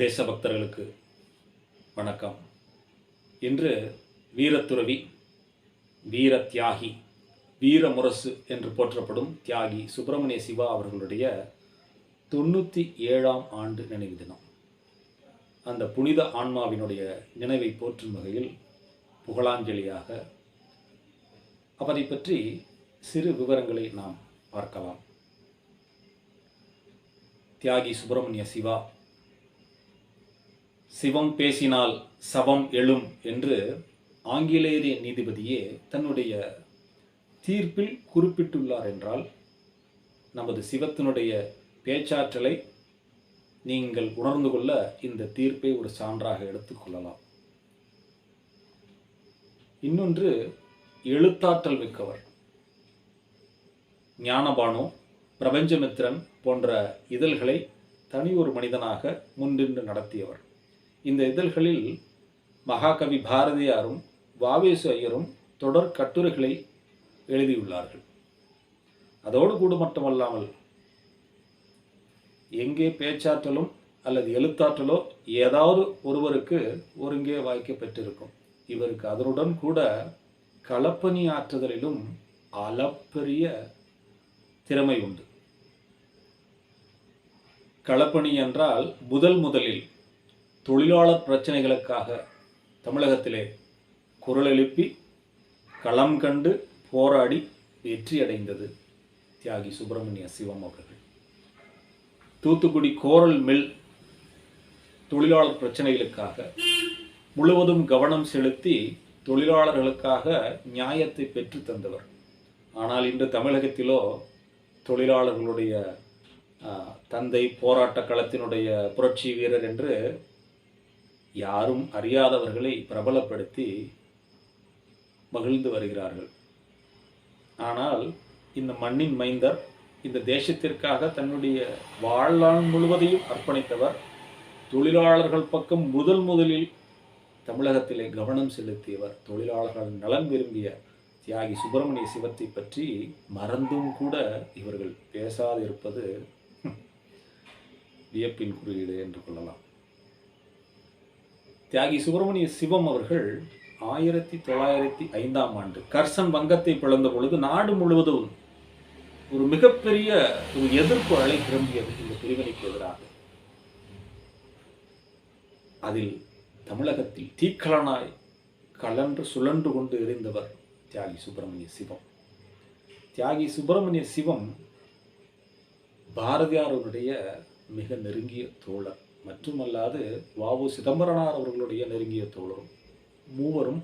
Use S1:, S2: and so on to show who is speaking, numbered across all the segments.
S1: தேசபக்தர்களுக்கு வணக்கம். இன்று வீரத்துறவி, வீர தியாகி, வீரமுரசு என்று போற்றப்படும் தியாகி சுப்பிரமணிய சிவா அவர்களுடைய 97ஆம் ஆண்டு நினைவு தினம். அந்த புனித ஆன்மாவினுடைய நினைவை போற்றும் வகையில் புகழாஞ்சலியாக அவரை பற்றி சிறு விவரங்களை நாம் பார்க்கலாம். தியாகி சுப்பிரமணிய சிவா, சிவம் பேசினால் சவம் எழும் என்று ஆங்கிலேய நீதிபதியே தன்னுடைய தீர்ப்பில் குறிப்பிட்டுள்ளார் என்றால், நமது சிவத்தினுடைய பேச்சாற்றலை நீங்கள் உணர்ந்து கொள்ள இந்த தீர்ப்பை ஒரு சான்றாக எடுத்துக்கொள்ளலாம். இன்னொன்று, எழுத்தாற்றல் மிக்கவர். ஞானபானு, பிரபஞ்சமித்திரன் போன்ற இதழ்களை தனி ஒரு மனிதனாக முன்னின்று நடத்தியவர். இந்த இதழ்களில் மகாகவி பாரதியாரும் வாவேசு ஐயரும் தொடர் கட்டுரைகளை எழுதியுள்ளார்கள். அதோடு கூட மட்டுமல்லாமல், எங்கே பேச்சாற்றலும் அல்லது எழுத்தாற்றலோ ஏதாவது ஒருவருக்கு ஒருங்கே வாய்க்கப்பட்டிருக்கும். இவருக்கு அதனுடன் கூட களப்பணி ஆற்றுதலிலும் அளப்பரிய திறமை உண்டு. களப்பணி என்றால் முதலில் தொழிலாளர் பிரச்சனைகளுக்காக தமிழகத்திலே குரல் எழுப்பி களம் கண்டு போராடி வெற்றியடைந்தது தியாகி சுப்பிரமணிய சிவம் அவர்கள். தூத்துக்குடி கோரல் மில் தொழிலாளர் பிரச்சனைகளுக்காக முழுவதும் கவனம் செலுத்தி தொழிலாளர்களுக்காக நியாயத்தை பெற்று தந்தவர். ஆனால் இன்று தமிழகத்திலோ தொழிலாளர்களுடைய தந்தை, போராட்ட களத்தினுடைய புரட்சி வீரர் என்று யாரும் அறியாதவர்களை பிரபலப்படுத்தி மகிழ்ந்து வருகிறார்கள். ஆனால் இந்த மண்ணின் மைந்தர், இந்த தேசத்திற்காக தன்னுடைய வாழ்நாள் முழுவதையும் அர்ப்பணித்தவர், தொழிலாளர்கள் பக்கம் முதலில் தமிழகத்திலே கவனம் செலுத்தியவர், தொழிலாளர்கள் நலன் விரும்பிய தியாகி சுப்பிரமணிய சிவத்தை பற்றி மறந்தும் கூட இவர்கள் பேசாதிருப்பது வியப்பின் குறியீடு என்று கொள்ளலாம். தியாகி சுப்பிரமணிய சிவம் அவர்கள் 1905ஆம் ஆண்டு கர்சன் வங்கத்தை பிளந்த பொழுது நாடு முழுவதும் ஒரு மிகப்பெரிய ஒரு எதிர்ப்பு அலை கிளம்பியது இந்த பிரிவினைக்கு எதிராக. அதில் தமிழகத்தில் தீக்கலனாய் கலன்று சுழன்று கொண்டு எரிந்தவர் தியாகி சுப்பிரமணிய சிவம். தியாகி சுப்பிரமணிய சிவம் பாரதியாருடைய மிக நெருங்கிய தோழர், மட்டுமல்லாது வ.உ. சிதம்பரனார் அவர்களுடைய நெருங்கிய தோழரும். மூவரும்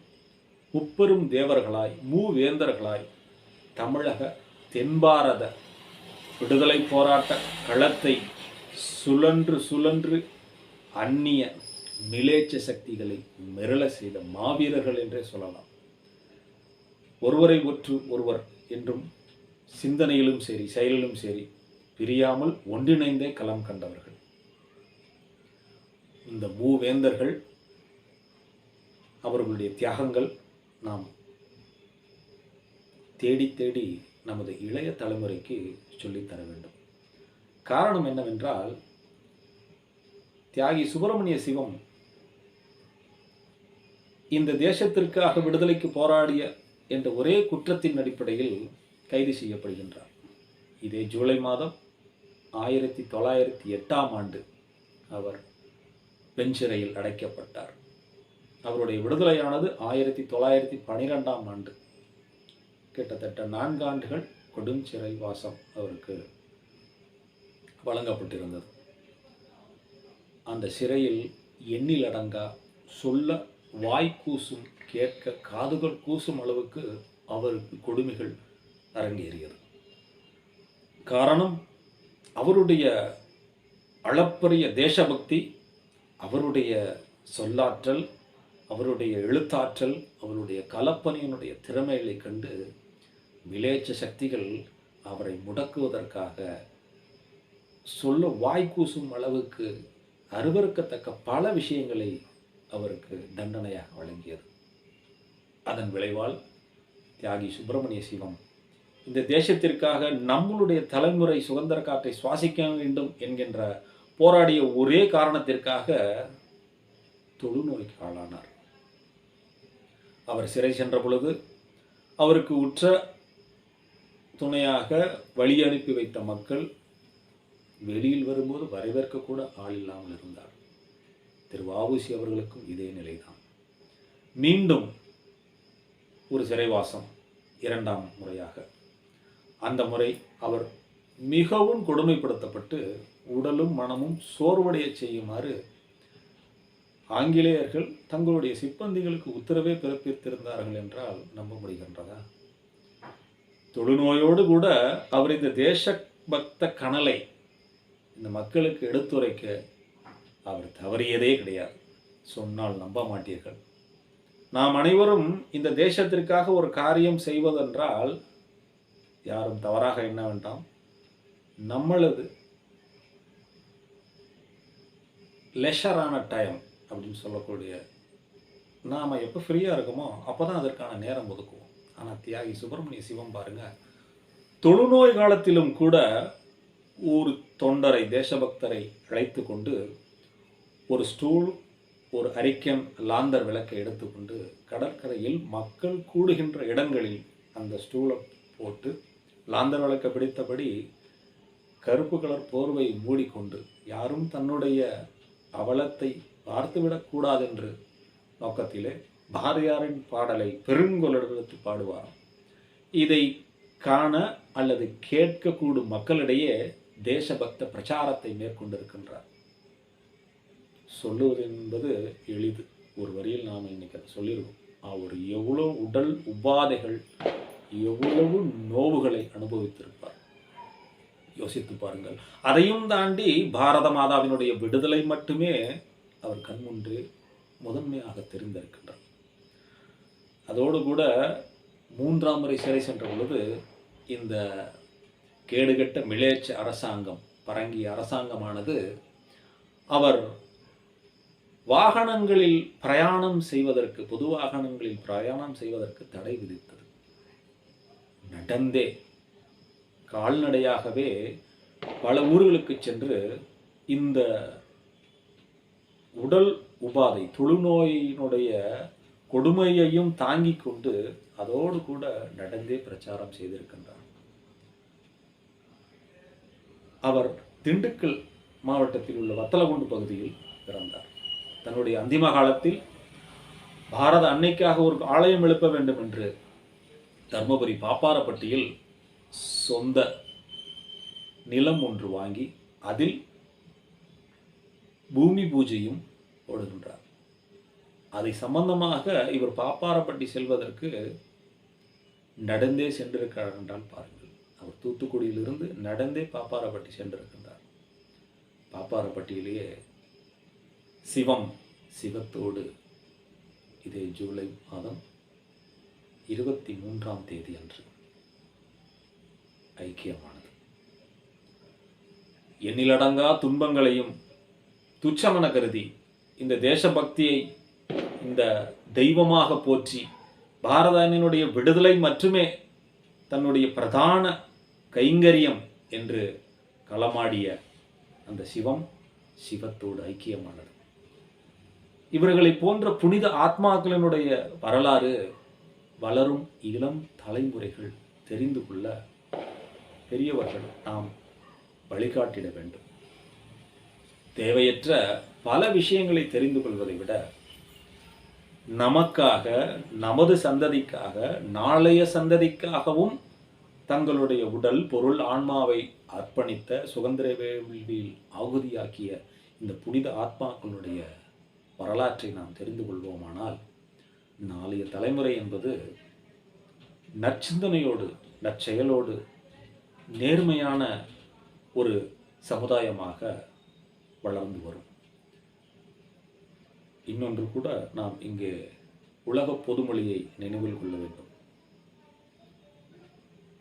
S1: முப்பெரும் தேவர்களாய், மூவேந்தர்களாய் தமிழக தென்பாரத விடுதலை போராட்ட களத்தை சுழன்று அந்நிய மிலேச்ச சக்திகளை மிரள செய்த மாவீரர்கள் என்றே சொல்லலாம். ஒருவரை ஒற்று ஒருவர் என்றும் சிந்தனையிலும் சரி செயலிலும் சரி பிரியாமல் ஒன்றிணைந்தே களம் கண்டவர்கள். இந்த மூவேந்தர்கள், அவர்களுடைய தியாகங்கள் நாம் தேடி நமது இளைய தலைமுறைக்கு சொல்லித்தர வேண்டும். காரணம் என்னவென்றால், தியாகி சுப்பிரமணிய சிவம் இந்த தேசத்திற்காக விடுதலைக்கு போராடிய என்ற ஒரே குற்றத்தின் அடிப்படையில் கைது செய்யப்படுகின்றார். இதே ஜூலை மாதம் 1908ஆம் ஆண்டு அவர் பெண் சிறையில் அடைக்கப்பட்டார். அவருடைய விடுதலையானது 1912ஆம் ஆண்டு. கிட்டத்தட்ட 4 ஆண்டுகள் கொடும் சிறை வாசம் அவருக்கு வழங்கப்பட்டிருந்தது. அந்த சிறையில் எண்ணில் அடங்கா, சொல்ல வாய் கூசும், கேட்க காதுகள் கூசும் அளவுக்கு அவருக்கு கொடுமைகள் அரங்கேறியது. காரணம், அவருடைய அளப்பரிய தேசபக்தி, அவருடைய சொல்லாற்றல், அவருடைய எழுத்தாற்றல், அவருடைய களப்பணியினுடைய திறமைகளை கண்டு மிலேச்ச சக்திகள் அவரை முடக்குவதற்காக சொல்ல வாய்க்கூசும் அளவுக்கு அருவருக்கத்தக்க பல விஷயங்களை அவருக்கு தண்டனையாக வழங்கியது. அதன் விளைவால் தியாகி சுப்பிரமணிய சிவம் இந்த தேசத்திற்காக நம்மளுடைய தலைமுறை சுதந்திர காற்றை சுவாசிக்க வேண்டும் என்கின்ற போராடிய ஒரே காரணத்திற்காக தொழுநோய்க்கு ஆளானார். அவர் சிறை சென்ற பொழுது அவருக்கு உற்ற துணையாக வழி அனுப்பி வைத்த மக்கள் வெளியில் வரும்போது வரவேற்க கூட ஆள் இல்லாமல் இருந்தார். திரு வ.உ.சி. அவர்களுக்கும் இதே நிலைதான். மீண்டும் ஒரு சிறைவாசம், இரண்டாம் முறையாக. அந்த முறை அவர் மிகவும் கொடுமைப்படுத்தப்பட்டு உடலும் மனமும் சோர்வடைய செய்யுமாறு ஆங்கிலேயர்கள் தங்களுடைய சிப்பந்திகளுக்கு உத்தரவே பிறப்பித்திருந்தார்கள் என்றால் நம்ப முடிகின்றதா? தொழுநோயோடு கூட அவர் இந்த தேசபக்த கனலை இந்த மக்களுக்கு எடுத்துரைக்க அவர் தவறியதே கிடையாது. சொன்னால் நம்ப மாட்டீர்கள். நாம் அனைவரும் இந்த தேசத்திற்காக ஒரு காரியம் செய்வதென்றால் யாரும் தவறாக எண்ண வேண்டாம். நம்மளது லெஷரான டைம் அப்படின்னு சொல்லக்கூடிய நாம் எப்போ ஃப்ரீயாக இருக்கோமோ அப்போ தான் அதற்கான நேரம் ஒதுக்குவோம். ஆனால் தியாகி சுப்பிரமணிய சிவம் பாருங்க, தொழுநோய் காலத்திலும் கூட ஒரு தொண்டரை, தேசபக்தரை அழைத்து கொண்டு ஒரு ஸ்டூல், ஒரு அரிக்கன் லாந்தர் விளக்கை எடுத்துக்கொண்டு கடற்கரையில் மக்கள் கூடுகின்ற இடங்களில் அந்த ஸ்டூலை போட்டு லாந்தர் விளக்கை பிடித்தபடி கருப்பு கலர் போர்வை மூடிக்கொண்டு யாரும் தன்னுடைய அவலத்தை பார்த்துவிடக்கூடாதென்று நோக்கத்திலே பாரதியாரின் பாடலை பெருங்குரலெடுத்து பாடுவார். இதை காண அல்லது கேட்கக்கூடும் மக்களிடையே தேசபக்த பிரச்சாரத்தை மேற்கொண்டிருக்கின்றார். சொல்லுவது என்பது எளிது. ஒரு வரியில் நாம் இன்னைக்கு அதை சொல்லியிருக்கோம். அவர் எவ்வளோ உடல் உபாதைகள், எவ்வளவு நோவுகளை அனுபவித்திருப்பார், யோசித்து பாருங்கள். அதையும் தாண்டி பாரத மாதாவினுடைய விடுதலை மட்டுமே அவர் கண்முன்று முதன்மையாக தெரிந்திருக்கின்றார். அதோடு கூட 3ஆம் முறை சிறை சென்ற பொழுது இந்த கேடுகட்ட மிலேச்ச அரசாங்கம், பரங்கிய அரசாங்கமானது அவர் வாகனங்களில் பிரயாணம் செய்வதற்கு, பொது வாகனங்களில் பிரயாணம் செய்வதற்கு தடை விதித்தது. நடந்தே கால்நடையாகவே பல ஊர்களுக்கு சென்று இந்த உடல் உபாதை, தொழுநோயினுடைய கொடுமையையும் தாங்கிக் கொண்டு அதோடு கூட நடந்தே பிரச்சாரம் செய்திருக்கின்றார். அவர் திண்டுக்கல் மாவட்டத்தில் உள்ள வத்தலகுண்டு பகுதியில் பிறந்தார். தன்னுடைய அந்திம காலத்தில் பாரத அன்னைக்காக ஒரு ஆலயம் எழுப்ப வேண்டும் என்று தர்மபுரி பாப்பாரப்பட்டியில் சொந்த நிலம் ஒன்று வாங்கி அதில் பூமி பூஜையும் போடுகின்றார். அதை சம்பந்தமாக இவர் பாப்பாரப்பட்டி செல்வதற்கு நடந்தே சென்றிருக்கிறார் என்றால் பாருங்கள். அவர் தூத்துக்குடியிலிருந்து நடந்தே பாப்பாரப்பட்டி சென்றிருக்கின்றார். பாப்பாரப்பட்டியிலேயே சிவம், சிவத்தோடு இதே ஜூலை மாதம் 23ஆம் தேதி அன்று ஐக்கியமானது. எண்ணிலடங்கா துன்பங்களையும் துச்சமென கருதி இந்த தேசபக்தியை இந்த தெய்வமாக போற்றி பாரத அன்னையினுடைய விடுதலை மட்டுமே தன்னுடைய பிரதான கைங்கரியம் என்று களமாடிய அந்த சிவம், சிவத்தோடு ஐக்கியமானது. இவர்களை போன்ற புனித ஆத்மாக்களினுடைய வரலாறு வளரும் இளம் தலைமுறைகள் தெரிந்து கொள்ள பெரியவர்கள் நாம் வழிகாட்டிட வேண்டும். தேவையற்ற பல விஷயங்களை தெரிந்து கொள்வதை விட நமக்காக, நமது சந்ததிக்காக, நாளைய சந்ததிக்காகவும் தங்களுடைய உடல், பொருள், ஆன்மாவை அர்ப்பணித்த, சுதந்திர வேள்வியில் ஆகுதியாக்கிய இந்த புனித ஆத்மாக்களுடைய வரலாற்றை நாம் தெரிந்து கொள்வோமானால் நாளைய தலைமுறை என்பது நற்சிந்தனையோடு, நற்செயலோடு, நேர்மையான ஒரு சமுதாயமாக வளர்ந்து வரும். இன்னொன்று கூட நாம் இங்கே உலக பொதுமொழியை நினைவில் கொள்ள வேண்டும்.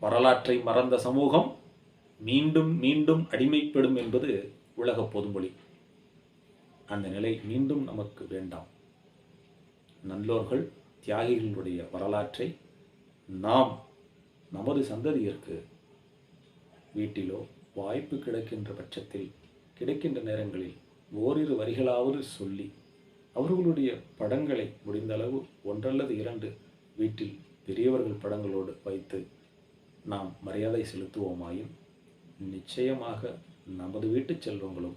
S1: வரலாற்றை மறந்த சமூகம் மீண்டும் மீண்டும் அடிமைப்படும் என்பது உலக பொதுமொழி. அந்த நிலை மீண்டும் நமக்கு வேண்டாம். நல்லோர்கள், தியாகிகளுடைய வரலாற்றை நாம் நமது சந்ததியிற்கு வீட்டிலோ வாய்ப்பு கிடைக்கின்ற பட்சத்தில் கிடைக்கின்ற நேரங்களில் ஓரிரு வரிகளாவது சொல்லி அவர்களுடைய படங்களை முடிந்தளவு ஒன்றல்லது இரண்டு வீட்டில் பெரியவர்கள் படங்களோடு வைத்து நாம் மரியாதை செலுத்துவோமாயின் நிச்சயமாக நமது வீட்டு செல்வங்களும்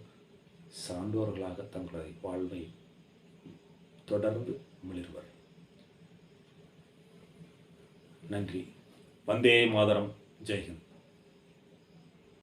S1: சான்றோர்களாக தங்களுடைய வாழ்வை தொடர்ந்து மிளிர்வர். நன்றி. வந்தே மாதரம். ஜெய்ஹிந்த்.